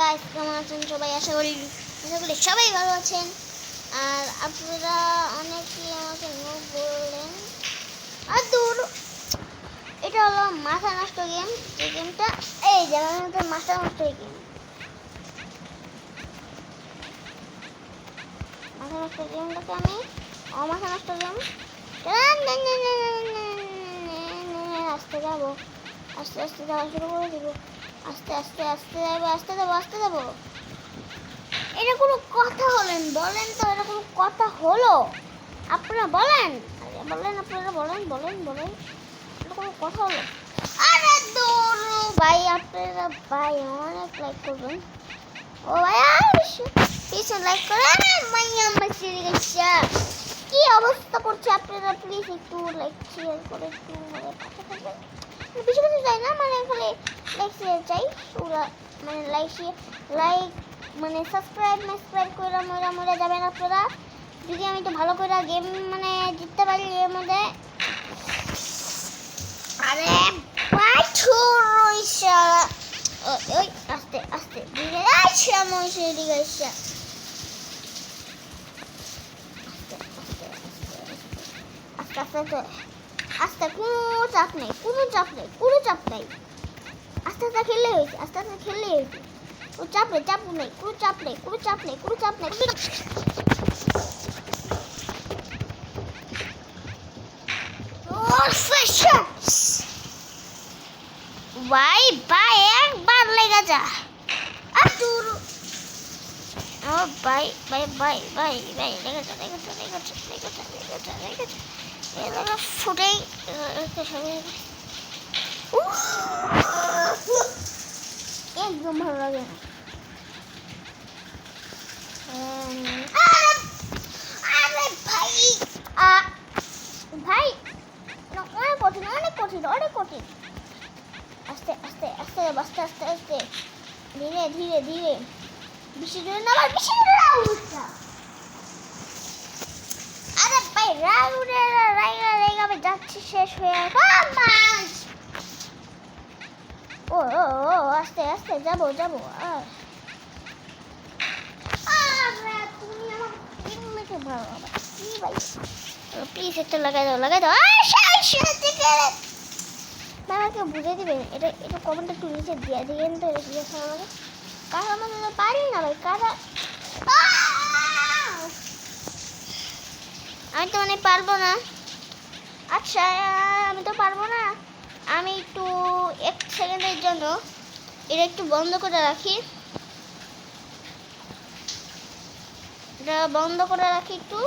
Guys, কেমন আছেন সবাই? আশা করি সবাই ভালো আছেন। আর আপনারা অনেকেই আমাকে বললেন আর দূর, এটা হলো মাথা নষ্ট গেম। যে গেমটা এই যে মাথা নষ্ট গেম, মাথা নষ্ট গেমটাকে আমি মাথা নষ্ট গেম আস্তে যাবো, আস্তে আস্তে যাওয়া শুরু করে দিব। আস্তে আস্তে আস্তে যাবো, আস্তে যাবো, আস্তে যাবো। এটা কোনো কথা হলেন? বলেন তো, এটা কোনো কথা হলো? আপনারা বলেন, বলেন, আপনারা বলেন, বলেন, বলেন, এটা কোনো কথা হলো? আরে দূর ভাই, আপনারা ভাই অনেক লাইক করবেন। ও ভাই প্লিজ লাইক করেন। আমার সিরিয়াসটা কি অবস্থা করছে, আপনারা প্লিজ একটু লাইক শেয়ার করে একটু মানে পাশে থাকবেন। বেশি কিছু চাই না, মানে খালি লাইক শেয়ার চাই। ওরা মানে লাইক মানে সাবস্ক্রাইব করে মরে যাবেন আপনারা। যদি আমি একটু ভালো করে গেম মানে জিততে পারি এর মধ্যে। আরে ওই আস্তে আস্তে ধীরে আচ্ছা মশে দিকে আসছে। আস্তে আস্তে আস্তে আস্তে, কোনো চাপ নেই, কোনো চাপ নেই, কোনো চাপ নেই। আস্তে আস্তে খেললেই হয়েছে, আস্তে আস্তে খেললেই হয়েছে। কোনো চাপ নেই, চাপ নেই, কোনো চাপ নেই, কোনো চাপ নেই, কোনো চাপ নেই। ভাই ভাই একবার লেগে যা। ও ভাই ভাই ভাই ভাই ভাই লেগে যা, লেগে যা, লেগে যা, লেগে যা, লেগে যা, লেগে যা। এগুলো ফুটেই একদম ভালো লাগে না। আরে ভাই ভাই অনেক কঠিন, অনেক কঠিন, অনেক কঠিন। আস্তে আস্তে আস্তে আস্তে আস্তে আস্তে ধীরে ধীরে ধীরে, বেশি জোরে না, আবার বেশি জোরে উঠা। আরে ভাই রাইগা যাচ্ছি, শেষ হয়ে মাছ। ও ও ও আস্তে আস্তে যাবো যাবো। তুমি আমার টিমমেটে ভালো হবে কি ভাই? প্লিজ একটা লাগাই দাও, লাগাই দাও। আমাকে বুঝে দিবেন, এটা এটা কমেন্ট একটু নিচে দিয়ে দিবেন তো। এটা জিজ্ঞাসা আমাকে কারা মানে পারি না ভাই, কারা? আমি তো মানে পারবো না। আচ্ছা আমি তো পারবো না। আমি একটু 1 সেকেন্ডের জন্য এটা একটু বন্ধ করে রাখি, এটা বন্ধ করে রাখি একটু।